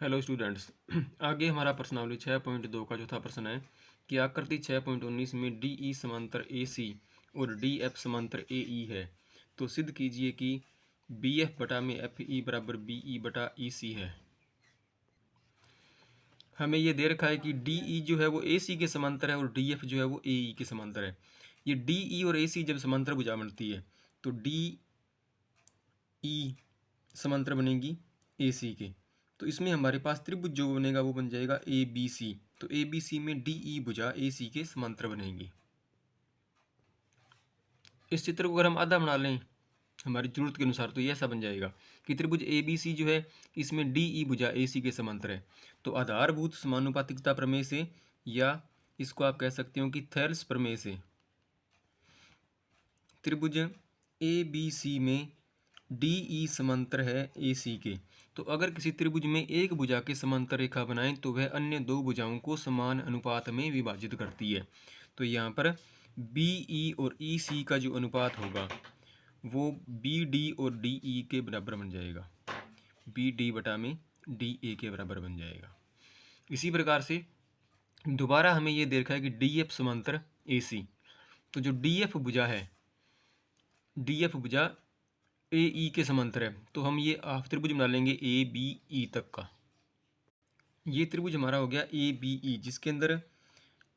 Hello students. आगे हमारा प्रश्नावली 6.2 का चौथा प्रश्न है कि आकृति 6.19 में डी ई समांतर ए सी और डी एफ समांतर ए ई है, तो सिद्ध कीजिए कि बी एफ बटा में एफ ई बराबर बी ई बटा ई सी है। हमें ये दे रखा है कि डी ई जो है वो ए सी के समांतर है और डी एफ जो है वो ए ई के समांतर है। ये डी ई और ए सी जब समांतर भुजा बनती है तो डी ई समांतर बनेगी ए सी के, तो इसमें हमारे पास त्रिभुज जो बनेगा वो बन जाएगा ए बी सी। तो ए बी सी में डी ई भुजा ए सी के समांतर बनेगी। इस चित्र को अगर हम आधा बना लें हमारी जरूरत के अनुसार तो ये ऐसा बन जाएगा कि त्रिभुज ए बी सी जो है इसमें डी ई भुजा ए सी के समांतर है। तो आधारभूत समानुपातिकता प्रमेय से, या इसको आप कह सकते हो कि थेल्स प्रमेय से, त्रिभुज ए बी सी में डी ई समांतर है ए सी के। तो अगर किसी त्रिभुज में एक भुजा के समांतर रेखा बनाएं तो वह अन्य दो भुजाओं को समान अनुपात में विभाजित करती है। तो यहाँ पर बी ई और ई सी का जो अनुपात होगा वो बी डी और डी ई के बराबर बन जाएगा, बी डी बटा में डी ए के बराबर बन जाएगा। इसी प्रकार से दोबारा हमें ये देखा है कि डी एफ समांतर ए सी। तो जो डी एफ भुजा है, डी एफ भुजा ए ई के समांतर है, तो हम ये त्रिभुज बना लेंगे ए बी ई तक का। ये त्रिभुज हमारा हो गया ए बी ई, जिसके अंदर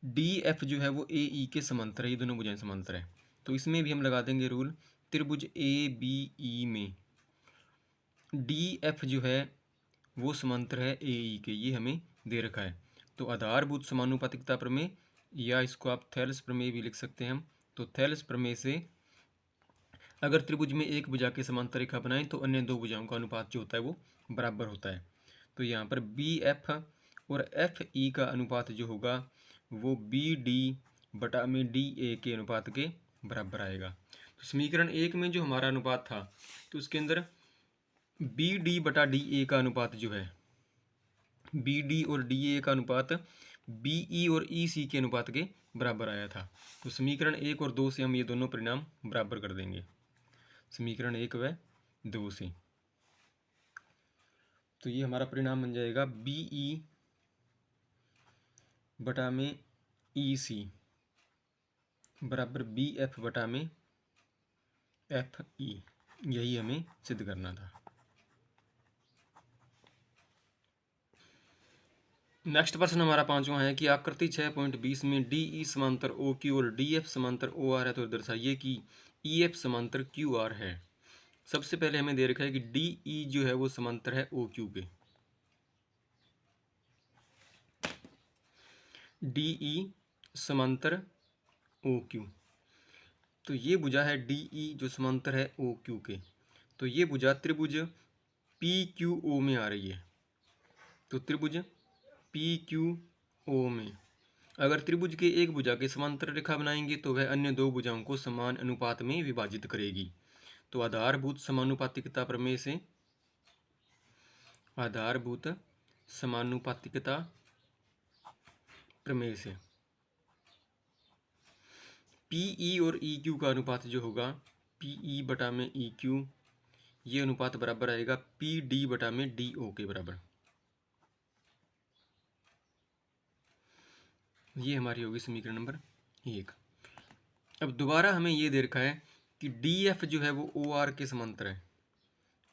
डी एफ जो है वो ए ई के समांतर है, ये दोनों भुजाएं समांतर है। तो इसमें भी हम लगा देंगे रूल, त्रिभुज ए बी ई में डी एफ जो है वो समांतर है ए ई के, ये हमें दे रखा है। तो आधारभूत समानुपातिकता प्रमेय, या इसको आप थेल्स प्रमेय भी लिख सकते हैं हम। तो थेल्स प्रमेय से अगर त्रिभुज में एक भुजा के समांतर रेखा बनाएं तो अन्य दो भुजाओं का अनुपात जो होता है वो बराबर होता है। तो यहाँ पर बी एफ और एफ ई का अनुपात जो होगा वो बी डी बटा में डी ए के अनुपात के बराबर आएगा। तो समीकरण 1 में जो हमारा अनुपात था तो उसके अंदर बी डी बटा डी ए का अनुपात जो है, बी डी और डी ए का अनुपात बी ई और ई सी के अनुपात के बराबर आया था। तो समीकरण 1 और 2 से हम ये दोनों परिणाम बराबर कर देंगे, समीकरण 1 व 2 से। तो ये हमारा परिणाम बन जाएगा बी ई बटा में ई सी बराबर बी एफ बटा में एफ ई, यही हमें सिद्ध करना था। नेक्स्ट प्रश्न हमारा 5वां है कि आकृति 6.20 में डी ई समांतर ओ क्यू और डी एफ समांतर ओ आर है, तो दर्शाइए कि ई एफ समांतर क्यू आर है। सबसे पहले हमें दे रखा है कि डी ई जो है वो समांतर है ओ क्यू के, डी ई समांतर ओ क्यू। तो ये भुजा है डी ई जो समांतर है ओ क्यू के, तो ये भुजा त्रिभुज पी क्यू ओ में आ रही है। तो त्रिभुज पी क्यू ओ में अगर त्रिभुज के एक भुजा के समांतर रेखा बनाएंगे तो वह अन्य दो भुजाओं को समान अनुपात में विभाजित करेगी। तो आधारभूत समानुपातिकता प्रमेय से, आधारभूत समानुपातिकता प्रमेय से पी ई और ई क्यू का अनुपात जो होगा पी ई बटा में ई क्यू, ये अनुपात बराबर आएगा पी डी बटा में डी ओ के बराबर। ये हमारी होगी समीकरण नंबर 1। अब दोबारा हमें ये दे रखा है कि डी एफ जो है वो ओ आर के समांतर है,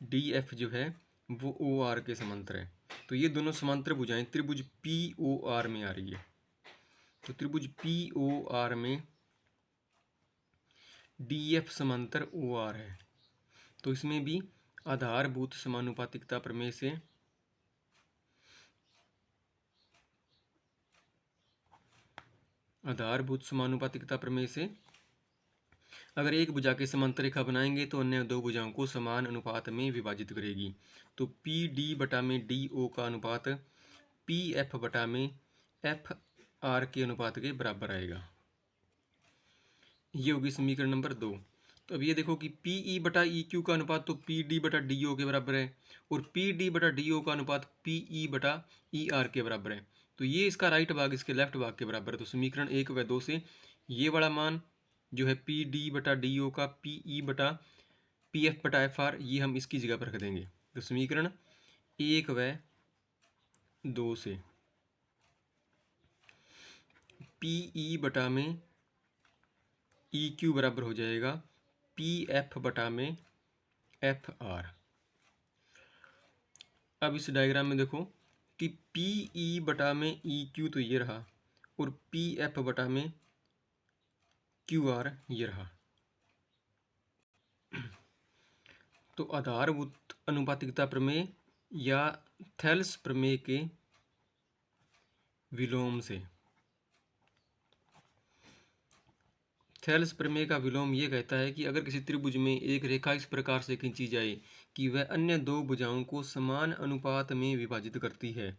डी एफ जो है वो ओ आर के समांतर है। तो ये दोनों समांतर भुजाएं त्रिभुज पी ओ आर में आ रही है। तो त्रिभुज पी ओ आर में डी एफ समांतर ओ आर है। तो इसमें भी आधारभूत समानुपातिकता प्रमेय से आधारभूत समानुपातिकता प्रमेय से अगर एक भुजा के समांतर रेखा बनाएंगे तो अन्य दो भुजाओं को समान अनुपात में विभाजित करेगी। तो पी डी बटा में डी ओ का अनुपात पी एफ बटा में एफ आर के अनुपात के बराबर आएगा। ये होगी समीकरण नंबर 2। तो अब ये देखो कि पी ई बटा ई क्यू का अनुपात तो पी डी बटा डी ओ के बराबर है, और पी डी बटा डी ओ का अनुपात पी ई बटा ई आर के बराबर है। तो ये इसका राइट भाग इसके लेफ्ट भाग के बराबर है। तो समीकरण 1 व 2 से ये वाला मान जो है पी डी बटा डी ओ का पी ई बटा पी एफ बटा एफ आर, ये हम इसकी जगह पर रख देंगे। तो समीकरण 1 व 2 से पी ई बटा में ई क्यू बराबर हो जाएगा पी एफ बटा में एफ आर। अब इस डायग्राम में देखो कि पी ई बटा में ई क्यू तो ये रहा और पी एफ बटा में क्यू आर ये रहा। तो आधारभूत अनुपातिकता प्रमेय या थेल्स प्रमेय के विलोम से, थेल्स प्रमेय का विलोम ये कहता है कि अगर किसी त्रिभुज में एक रेखा इस प्रकार से खींची जाए कि वह अन्य दो भुजाओं को समान अनुपात में विभाजित करती है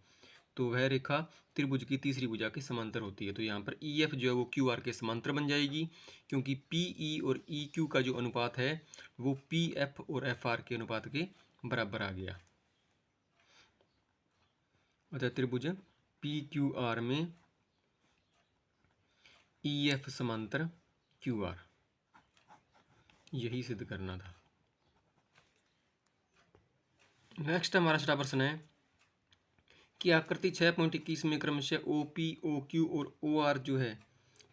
तो वह रेखा त्रिभुज की तीसरी भुजा के समांतर होती है। तो यहाँ पर ई एफ जो है वो क्यू आर के समांतर बन जाएगी, क्योंकि पी ई और ई क्यू का जो अनुपात है वो पी एफ और एफ आर के अनुपात के बराबर आ गया। अतः त्रिभुज पी क्यू आर में ई एफ समांतर क्यू आर, यही सिद्ध करना था। नेक्स्ट हमारा छठा प्रश्न है कि आकृति 6.21 में क्रमशः ओ पी ओ क्यू और ओ आर जो है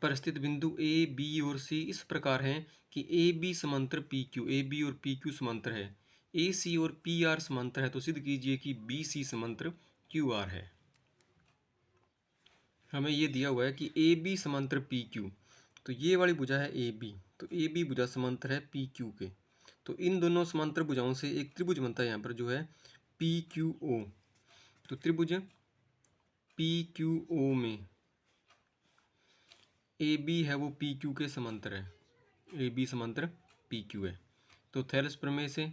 पर स्थित बिंदु ए बी और सी इस प्रकार हैं कि ए बी समांतर पी क्यू, ए बी और पी क्यू समांतर है, ए सी और पी आर समांतर है, तो सिद्ध कीजिए कि बी सी समांतर क्यू आर है। हमें ये दिया हुआ है कि ए बी समांतर पी क्यू, तो ये वाली भुजा है ए बी, तो ए बी भुजा समांतर है पी क्यू के, तो इन दोनों समांतर भुजाओं से एक त्रिभुज बनता है यहाँ पर जो है पी क्यू ओ। तो त्रिभुज पी क्यू ओ में ए बी है वो पी क्यू के समांतर है, ए बी समांतर पी क्यू है। तो थेल्स प्रमेय से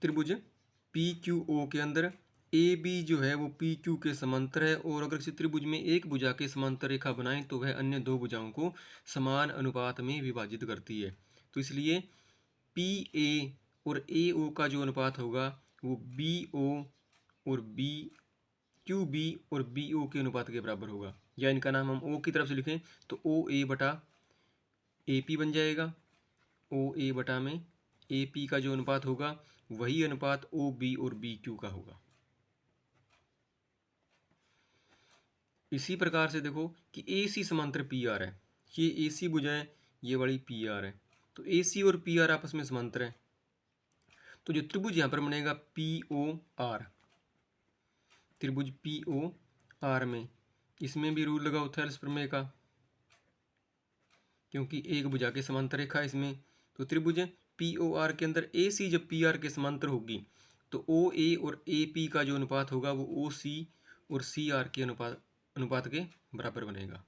त्रिभुज पी क्यू ओ के अंदर ए बी जो है वो पी क्यू के समांतर है, और अगर किसी त्रिभुज में एक भुजा के समांतर रेखा बनाएं तो वह अन्य दो भुजाओं को समान अनुपात में विभाजित करती है। तो इसलिए पी ए और ए ओ का जो अनुपात होगा वो बी ओ और बी क्यू बी और बी ओ के अनुपात के बराबर होगा, या इनका नाम हम ओ की तरफ से लिखें तो ओ ए बटा ए पी बन जाएगा। ओ ए बटा में ए पी का जो अनुपात होगा वही अनुपात ओ बी और बी क्यू का होगा। इसी प्रकार से देखो कि ए सी समांतर पी आर है, ये ए सी भुजाएं ये वाली पी आर है, तो ए सी और पी आर आपस में समांतर है, तो जो त्रिभुज यहाँ पर बनेगा पी ओ आर, त्रिभुज पी ओ आर में इसमें भी रूल लगाओ थेल्स प्रमेय का, क्योंकि एक भुजा के समांतर रेखा इसमें। तो त्रिभुज पी ओ आर के अंदर ए सी जब पी आर के समांतर होगी तो ओ ए और ए पी का जो अनुपात होगा वो ओ सी और सी आर के अनुपात के बराबर बनेगा।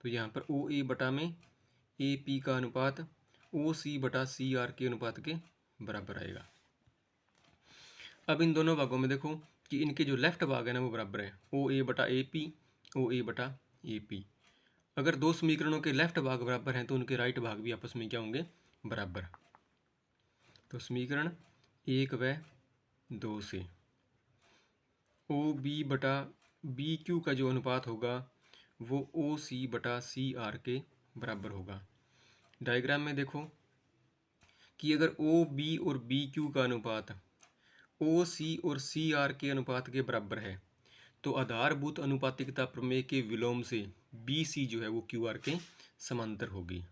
तो यहाँ पर ओ ए बटा में ए पी का अनुपात ओ सी बटा सी आर के अनुपात के बराबर आएगा। अब इन दोनों भागों में देखो कि इनके जो लेफ्ट भाग है ना वो बराबर है, ओ ए बटा ए पी, ओ ए बटा ए पी। अगर दो समीकरणों के लेफ्ट भाग बराबर हैं तो उनके राइट भाग भी आपस में क्या होंगे, बराबर। तो समीकरण 1 व 2 से ओ बी बटा बी क्यू का जो अनुपात होगा वो ओ सी बटा सी आर के बराबर होगा। डायग्राम में देखो कि अगर ओ बी और बी क्यू का अनुपात ओ सी और सी आर के अनुपात के बराबर है तो आधारभूत अनुपातिकता प्रमेय के विलोम से बी सी जो है वो क्यू आर के समांतर होगी।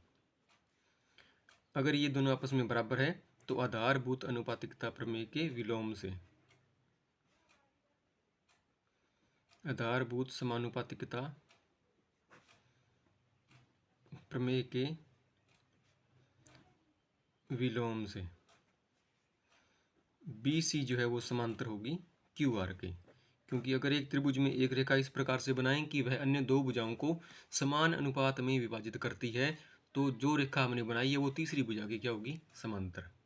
अगर ये दोनों आपस में बराबर है तो आधारभूत अनुपातिकता प्रमेय के विलोम से, आधारभूत समानुपातिकता प्रमेय के विलोम से बी सी जो है वो समांतर होगी क्यू आर के, क्योंकि अगर एक त्रिभुज में एक रेखा इस प्रकार से बनाएं कि वह अन्य दो भुजाओं को समान अनुपात में विभाजित करती है तो जो रेखा हमने बनाई है वो तीसरी भुजा की क्या होगी, समांतर।